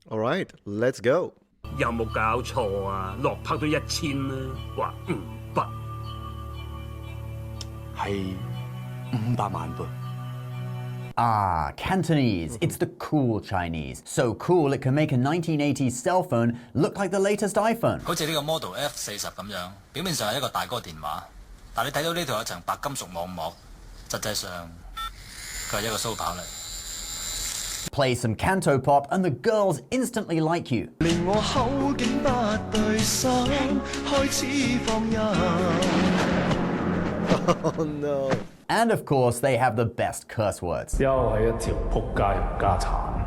All right, let's go. 有冇搞錯啊？落拍都1000啦，話500。係500萬噃。Ah, Cantonese. It's the cool Chinese. So cool it can make a 1980s cell phone look like the latest iPhone. 好似呢個 Model F40咁樣，表面上係一個大哥電話，但你睇到呢度有層白金屬網膜，實際上佢係一個蘇跑嚟。Play some canto pop and the girls instantly like you. 令我口竟不對心，開始放任。Oh no. And of course, they have the best curse words. 又係一條仆街冚家鏟。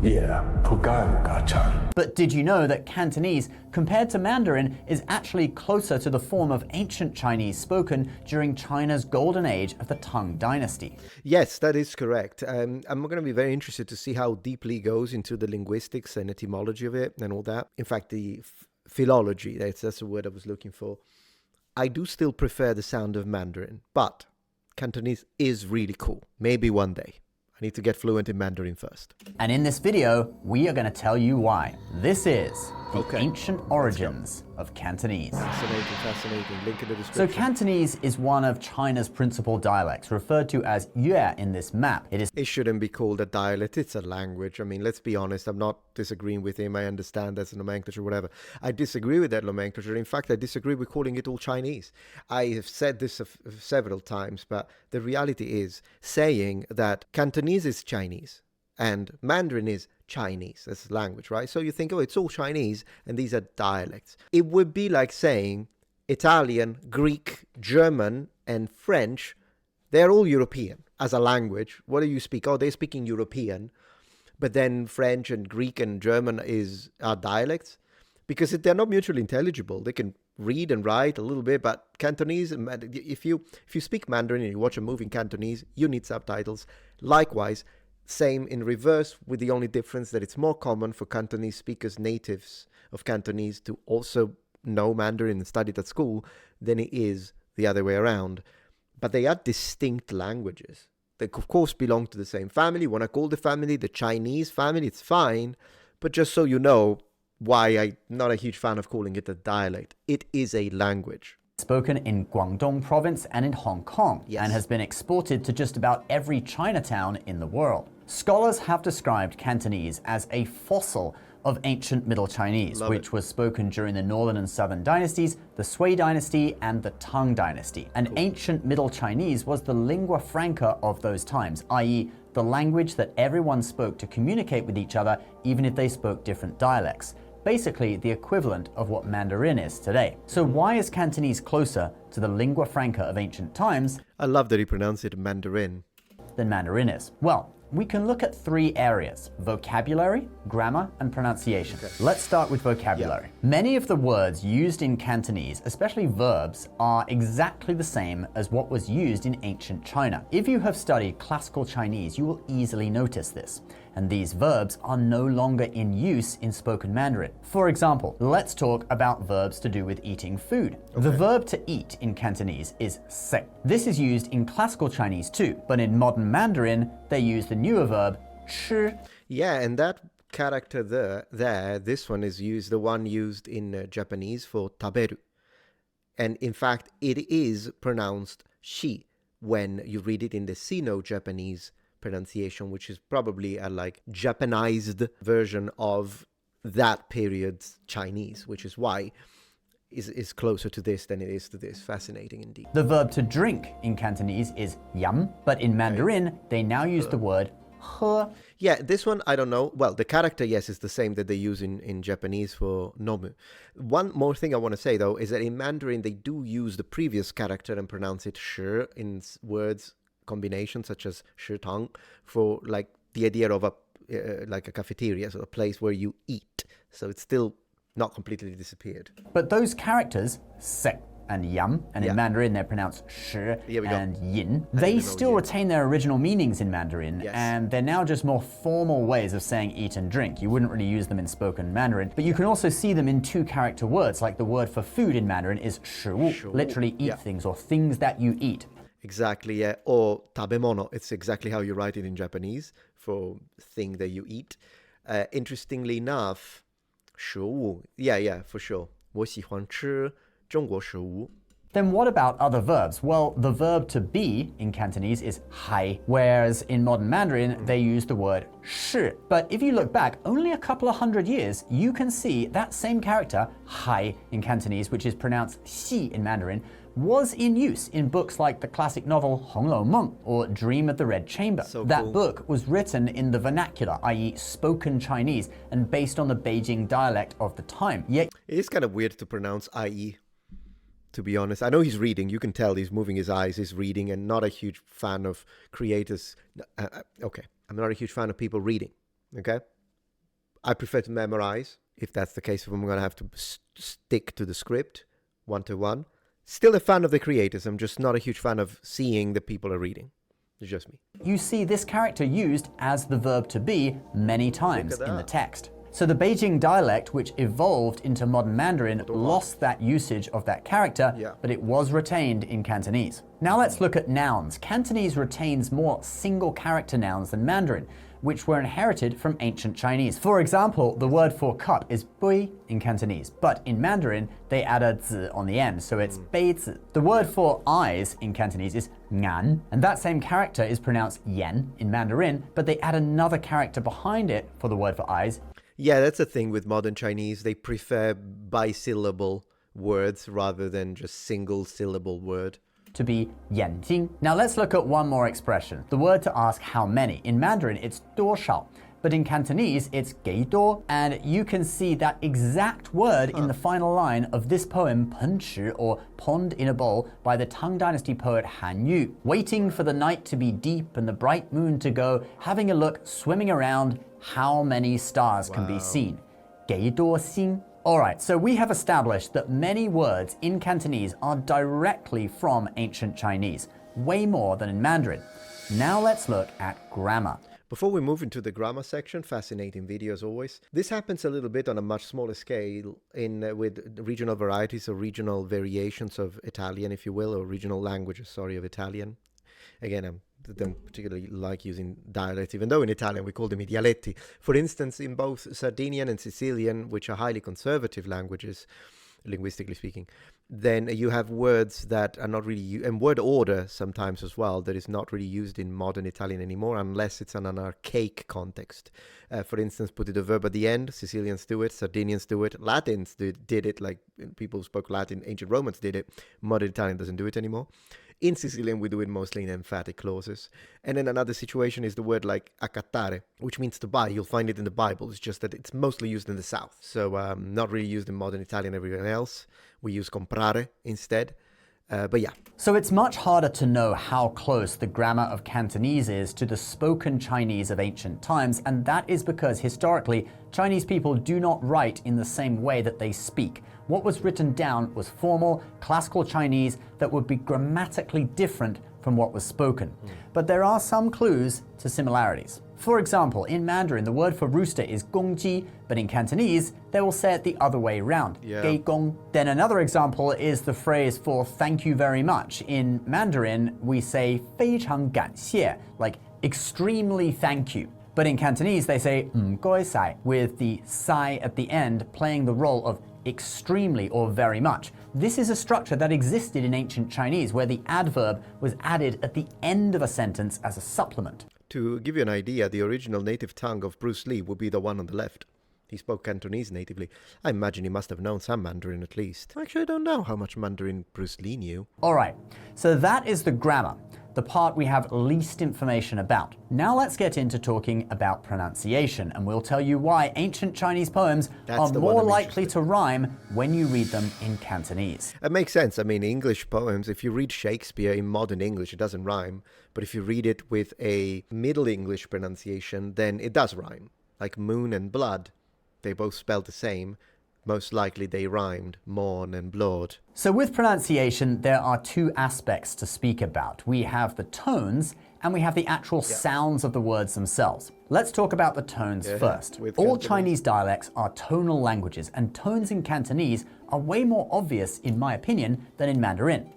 Yeah，仆街冚家鏟。 But did you know that Cantonese, compared to Mandarin, is actually closer to the form of ancient Chinese spoken during China's golden age of the Tang Dynasty? Yes, that is correct. I'm going to be very interested to see how deeply it goes into the linguistics and etymology of it and all that. In fact, the philology, that's the word I was looking for. I do still prefer the sound of Mandarin, but Cantonese is really cool. Maybe one day. I need to get fluent in Mandarin first. And in this video, we are going to tell you why. This is the ancient origins of Cantonese. Fascinating. Link in the So description. Cantonese is one of China's principal dialects, referred to as Yue in this map. It shouldn't be called a dialect, it's a language. I mean, let's be honest, I'm not disagreeing with him. I understand that's a nomenclature, whatever. I disagree with that nomenclature. In fact, I disagree with calling it all Chinese. I have said this several times, but the reality is saying that Cantonese is Chinese and Mandarin is Chinese as language, right? So you think, oh, it's all Chinese and these are dialects. It would be like saying Italian, Greek, German, and French, they're all European as a language. What do you speak? Oh, they're speaking European, but then French and Greek and German are dialects because they're not mutually intelligible. They can read and write a little bit, but Cantonese, if you speak Mandarin and you watch a movie in Cantonese, you need subtitles. Likewise, same in reverse, with the only difference that it's more common for Cantonese speakers, natives of Cantonese, to also know Mandarin and study it at school than it is the other way around. But they are distinct languages. They, of course, belong to the same family. You want to call the family the Chinese family, it's fine. But just so you know why I'm not a huge fan of calling it a dialect, it is a language. Spoken in Guangdong province and in Hong Kong, and has been exported to just about every Chinatown in the world. Scholars have described Cantonese as a fossil of ancient Middle Chinese, which was spoken during the Northern and Southern dynasties, the Sui dynasty, and the Tang dynasty. And ancient Middle Chinese was the lingua franca of those times, i.e., the language that everyone spoke to communicate with each other, even if they spoke different dialects. Basically the equivalent of what Mandarin is today. So why is Cantonese closer to the lingua franca of ancient times? I love that he pronounced it Mandarin. Than Mandarin is? Well, we can look at 3 areas: vocabulary, grammar, and pronunciation. Let's start with vocabulary. Many of the words used in Cantonese, especially verbs, are exactly the same as what was used in ancient China. If you have studied classical Chinese, you will easily notice this. And these verbs are no longer in use in spoken Mandarin. For example, let's talk about verbs to do with eating food. The verb to eat in Cantonese is se. This is used in classical Chinese too, but in modern Mandarin, they use the newer verb chi. Yeah, and that character there, this one is used, the one used in Japanese for taberu. And in fact, it is pronounced shi when you read it in the Sino-Japanese pronunciation, which is probably a like Japanized version of that period's Chinese, which is why is closer to this than it is to this. Fascinating indeed. The verb to drink in Cantonese is yam, but in Mandarin, they now use the word he. Yeah, this one, I don't know. Well, the character, yes, is the same that they use in Japanese for nomu. One more thing I want to say, though, is that in Mandarin, they do use the previous character and pronounce it shi in words combinations such as shitang for like the idea of like a cafeteria, so a place where you eat. So it's still not completely disappeared. But those characters, se and yam, and in Mandarin they're pronounced shi and yin, they still retain their original meanings in Mandarin, and they're now just more formal ways of saying eat and drink. You wouldn't really use them in spoken Mandarin, but you can also see them in 2-character words, like the word for food in Mandarin is 食物, literally eat things or things that you eat. Exactly, yeah. Or tabemono, it's exactly how you write it in Japanese for thing that you eat. Interestingly enough, 食物, yeah, for sure. 我喜欢吃中国食物. Then what about other verbs? Well, the verb to be in Cantonese is hai, whereas in modern Mandarin, they use the word shi. But if you look back only a couple of hundred years, you can see that same character, hai in Cantonese, which is pronounced xi in Mandarin, was in use in books like the classic novel 红楼梦 or Dream of the Red Chamber. That book was written in the vernacular, i.e. spoken Chinese, and based on the Beijing dialect of the time. Yet It is kind of weird to pronounce IE, to be honest. I know he's reading. You can tell he's moving his eyes. He's reading, and not a huge fan of creators. Okay, I'm not a huge fan of people reading. Okay, I prefer to memorize. If that's the case, if I'm going to have to stick to the script, 1-to-1. Still a fan of the creators. I'm just not a huge fan of seeing the people are reading. It's just me. You see this character used as the verb to be many times in the text. So the Beijing dialect, which evolved into modern Mandarin, lost that usage of that character, but it was retained in Cantonese. Now let's look at nouns. Cantonese retains more single character nouns than Mandarin, which were inherited from ancient Chinese. For example, the word for cup is bui in Cantonese, but in Mandarin, they add a zi on the end, so it's beizi. The word for eyes in Cantonese is ngan, and that same character is pronounced yen in Mandarin, but they add another character behind it for the word for eyes. Yeah, that's the thing with modern Chinese. They prefer bisyllable words rather than just single syllable word. To be 眼睛. Now let's look at one more expression. The word to ask how many. In Mandarin, it's 多少, but in Cantonese, it's 几多, and you can see that exact word in the final line of this poem, 盆池, or Pond in a Bowl, by the Tang Dynasty poet Han Yu. Waiting for the night to be deep and the bright moon to go, having a look, swimming around, how many stars can be seen? 几多星? Alright, so we have established that many words in Cantonese are directly from ancient Chinese, way more than in Mandarin. Now let's look at grammar. Before we move into the grammar section, fascinating video as always. This happens a little bit on a much smaller scale with regional varieties or regional variations of Italian, if you will, or regional languages, of Italian. Again, I don't particularly like using dialects, even though in Italian we call them I dialetti. For instance, in both Sardinian and Sicilian, which are highly conservative languages, linguistically speaking, then you have words that are not really, and word order sometimes as well, that is not really used in modern Italian anymore, unless it's in an archaic context. For instance, put the verb at the end. Sicilians do it, Sardinians do it, Latins did it, like people who spoke Latin, ancient Romans did it. Modern Italian doesn't do it anymore. In Sicilian, we do it mostly in emphatic clauses. And then another situation is the word like accattare, which means to buy. You'll find it in the Bible. It's just that it's mostly used in the South. So not really used in modern Italian everywhere else. We use comprare instead. But yeah. So it's much harder to know how close the grammar of Cantonese is to the spoken Chinese of ancient times, and that is because historically, Chinese people do not write in the same way that they speak. What was written down was formal, classical Chinese that would be grammatically different from what was spoken. But there are some clues to similarities. For example, in Mandarin, the word for rooster is gongji, but in Cantonese, they will say it the other way around, gei gong. Then another example is the phrase for thank you very much. In Mandarin, we say 非常感谢, like extremely thank you. But in Cantonese, they say 唔該晒, with the sai at the end playing the role of extremely or very much. This is a structure that existed in ancient Chinese, where the adverb was added at the end of a sentence as a supplement. To give you an idea, the original native tongue of Bruce Lee would be the one on the left. He spoke Cantonese natively. I imagine he must have known some Mandarin at least. Actually, I don't know how much Mandarin Bruce Lee knew. All right, so that is the grammar, the part we have least information about. Now let's get into talking about pronunciation, and we'll tell you why ancient Chinese poems are more likely to rhyme when you read them in Cantonese. It makes sense. I mean, English poems, if you read Shakespeare in modern English, it doesn't rhyme. But if you read it with a Middle English pronunciation, then it does rhyme. Like moon and blood, they both spell the same. Most likely they rhymed, morn and blood. So with pronunciation, there are two aspects to speak about. We have the tones, and we have the actual sounds of the words themselves. Let's talk about the tones first. All Chinese dialects are tonal languages, and tones in Cantonese are way more obvious, in my opinion, than in Mandarin.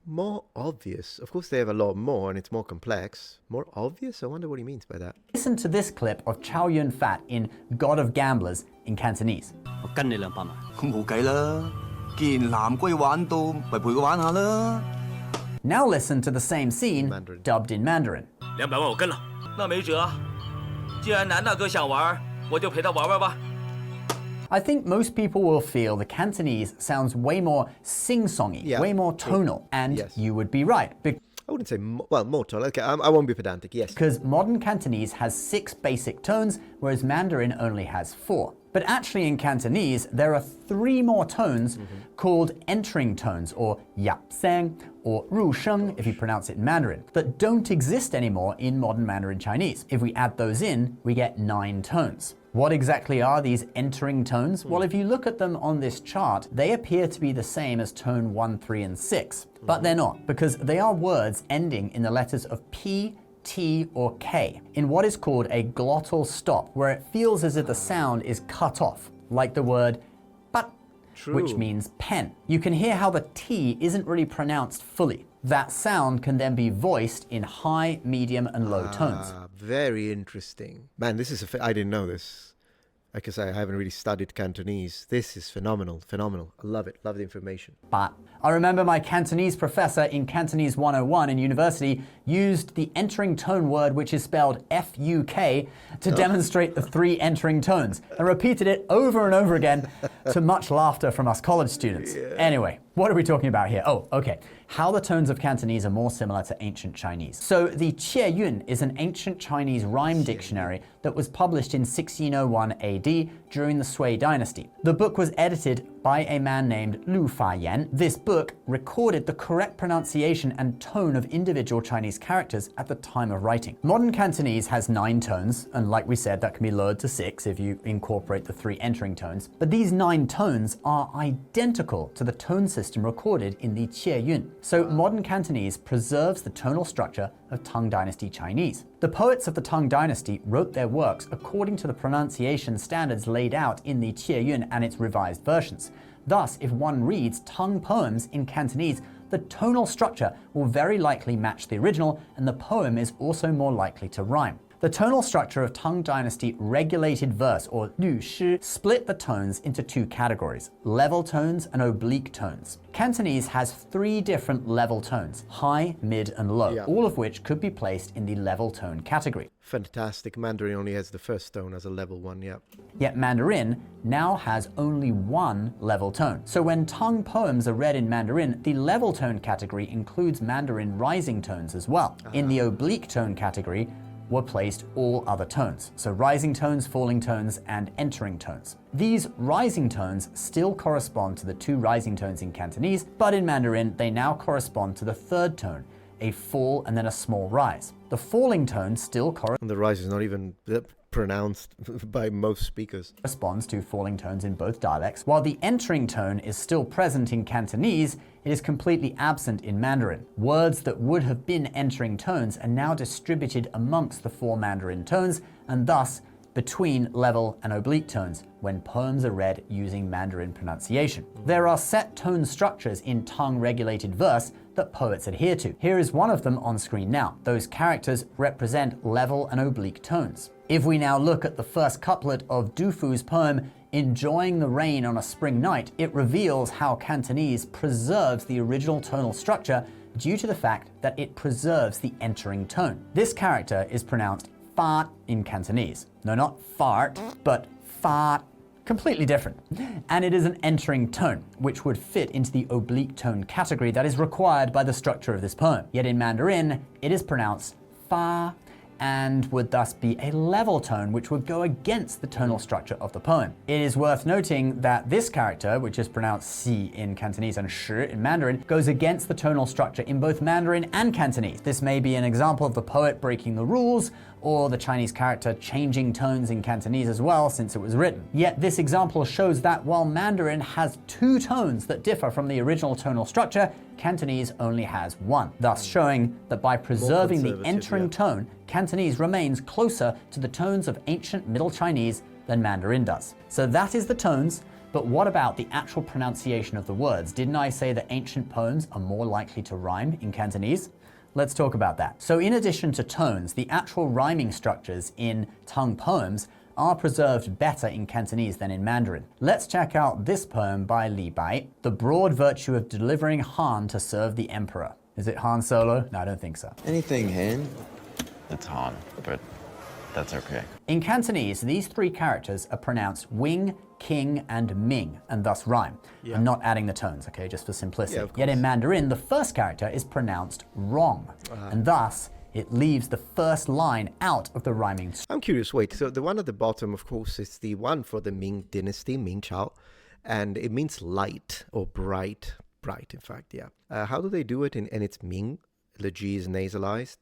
More obvious. Of course, they have a lot more and it's more complex. More obvious? I wonder what he means by that. Listen to this clip of Chow Yun-fat in God of Gamblers in Cantonese. 我跟你200萬，咁冇計啦。既然男龜玩到，咪陪佢玩下啦。Now listen to the same scene Mandarin. dubbed in Mandarin. 200万我跟了。那没辙，既然南大哥想玩，我就陪他玩玩吧。 I think most people will feel the Cantonese sounds way more sing-songy, Yeah, way more true. tonal, and Yes. you would be right. I wouldn't say, more tone. Okay, I won't be pedantic, yes. Because modern Cantonese has 6 basic tones, whereas Mandarin only has 4. But actually in Cantonese, there are 3 more tones called entering tones, or yapsang, or rusheng if you pronounce it in Mandarin, that don't exist anymore in modern Mandarin Chinese. If we add those in, we get 9 tones. What exactly are these entering tones? Well, if you look at them on this chart, they appear to be the same as tone 1, 3, and 6. But they're not, because they are words ending in the letters of P, T, or K, in what is called a glottal stop, where it feels as if the sound is cut off, like the word but, which means pen. You can hear how the T isn't really pronounced fully. That sound can then be voiced in high, medium, and low tones. Very interesting. Man, this is I didn't know this. Like I say, I haven't really studied Cantonese. This is phenomenal, phenomenal. I love it, love the information. But I remember my Cantonese professor in Cantonese 101 in university used the entering tone word, which is spelled F-U-K, to demonstrate the 3 entering tones, and repeated it over and over again to much laughter from us college students. Anyway, what are we talking about here? Oh, okay. How the tones of Cantonese are more similar to ancient Chinese. So the Qie Yun is an ancient Chinese rhyme dictionary that was published in 1601 AD during the Sui dynasty. The book was edited by a man named Lu Fayan. This book recorded the correct pronunciation and tone of individual Chinese characters at the time of writing. Modern Cantonese has 9 tones, and like we said, that can be lowered to 6 if you incorporate the 3 entering tones. But these 9 tones are identical to the tone system recorded in the Qie Yun. So modern Cantonese preserves the tonal structure of Tang Dynasty Chinese. The poets of the Tang Dynasty wrote their works according to the pronunciation standards laid out in the Qie Yun and its revised versions. Thus, if one reads Tang poems in Cantonese, the tonal structure will very likely match the original, and the poem is also more likely to rhyme. The tonal structure of Tang Dynasty regulated verse, or Lü Shi, split the tones into 2 categories, level tones and oblique tones. Cantonese has 3 different level tones, high, mid, and low, all of which could be placed in the level tone category. Fantastic. Mandarin only has the first tone as a level 1, yeah. Yet Mandarin now has only 1 level tone. So when Tang poems are read in Mandarin, the level tone category includes Mandarin rising tones as well. In the oblique tone category were placed all other tones, so rising tones, falling tones, and entering tones. These rising tones still correspond to the 2 rising tones in Cantonese, but in Mandarin they now correspond to the 3rd tone, a fall and then a small rise. The falling tone still And the rise is not even pronounced by most speakers. Corresponds to falling tones in both dialects. While the entering tone is still present in Cantonese, it is completely absent in Mandarin. Words that would have been entering tones are now distributed amongst the 4 Mandarin tones, and thus between level and oblique tones when poems are read using Mandarin pronunciation. There are set tone structures in Tang-regulated verse that poets adhere to. Here is one of them on screen now. Those characters represent level and oblique tones. If we now look at the first couplet of Du Fu's poem, Enjoying the Rain on a Spring Night, it reveals how Cantonese preserves the original tonal structure due to the fact that it preserves the entering tone. This character is pronounced fart in Cantonese. No, not fart, but fart. Completely different. And it is an entering tone, which would fit into the oblique tone category that is required by the structure of this poem. Yet in Mandarin, it is pronounced fa, and would thus be a level tone, which would go against the tonal structure of the poem. It is worth noting that this character, which is pronounced si in Cantonese and shi in Mandarin, goes against the tonal structure in both Mandarin and Cantonese. This may be an example of the poet breaking the rules, or the Chinese character changing tones in Cantonese as well since it was written. Yet this example shows that while Mandarin has 2 tones that differ from the original tonal structure, Cantonese only has 1, thus showing that by preserving the entering tone, Cantonese remains closer to the tones of ancient Middle Chinese than Mandarin does. So that is the tones. But what about the actual pronunciation of the words? Didn't I say that ancient poems are more likely to rhyme in Cantonese? Let's talk about that. So in addition to tones, the actual rhyming structures in Tang poems are preserved better in Cantonese than in Mandarin. Let's check out this poem by Li Bai, The Broad Virtue of Delivering Han to Serve the Emperor. Is it Han Solo? No, I don't think so. Anything, Han? It's Han, but that's okay. In Cantonese, these three characters are pronounced Wing, King, and Ming, and thus rhyme. Yeah. I'm not adding the tones, okay, just for simplicity. Yeah, of Yet in course. Mandarin, the first character is pronounced wrong, and thus it leaves the first line out of the rhyming. I'm curious, wait, so the one at the bottom, of course, is the one for the Ming dynasty, Ming Chao, and it means light or bright, in fact, yeah. How do they do it and it's Ming? The G is nasalized.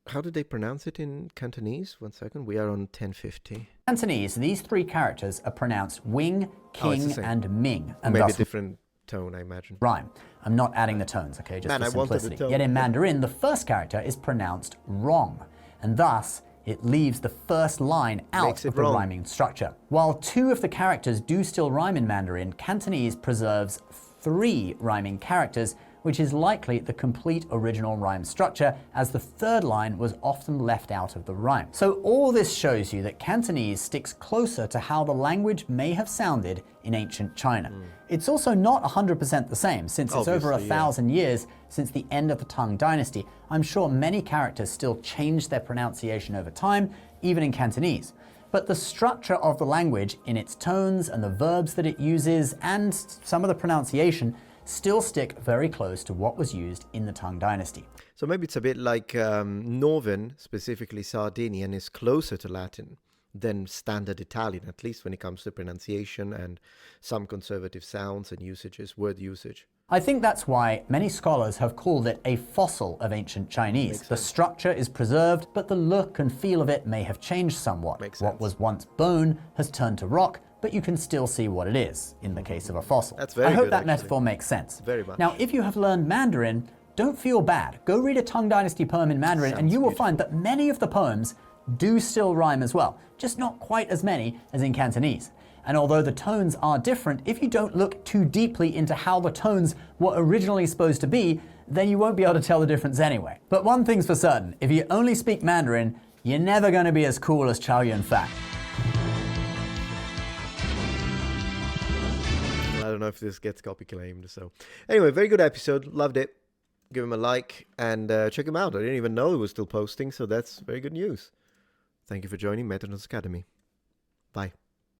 How do they pronounce it in Cantonese? 1 second, we are on 1050. Cantonese, these three characters are pronounced Wing, Oh, it's King, the same. and Ming, and Maybe a thus different tone, I imagine. rhyme. I'm not adding the tones, okay, just Man, for I wanted the simplicity. tone. Yet in Mandarin, the first character is pronounced wrong, and thus it leaves the first line out Makes it of the wrong. rhyming structure. While two of the characters do still rhyme in Mandarin, Cantonese preserves 3 rhyming characters, which is likely the complete original rhyme structure, as the third line was often left out of the rhyme. So all this shows you that Cantonese sticks closer to how the language may have sounded in ancient China. It's also not 100% the same, since it's over Obviously, yeah. 1,000 years since the end of the Tang dynasty. I'm sure many characters still change their pronunciation over time, even in Cantonese. But the structure of the language, in its tones and the verbs that it uses, and some of the pronunciation, still stick very close to what was used in the Tang dynasty. So maybe it's a bit like Northern, specifically Sardinian, is closer to Latin than standard Italian, at least when it comes to pronunciation and some conservative sounds and usages, word usage. I think that's why many scholars have called it a fossil of ancient Chinese. The structure is preserved, but the look and feel of it may have changed somewhat. Makes What sense. was once bone has turned to rock, but you can still see what it is, in the case of a fossil. That's very I hope good, that actually. metaphor makes sense. Very much. Now, if you have learned Mandarin, don't feel bad. Go read a Tang Dynasty poem in Mandarin, and Sounds you will beautiful. find that many of the poems do still rhyme as well, just not quite as many as in Cantonese. And although the tones are different, if you don't look too deeply into how the tones were originally supposed to be, then you won't be able to tell the difference anyway. But one thing's for certain, if you only speak Mandarin, you're never going to be as cool as Chow Yun-fat. I don't know if this gets copy claimed. So anyway, very good episode. Loved it. Give him a like and check him out. I didn't even know he was still posting, so that's very good news. Thank you for joining Mandarin's Academy. Bye.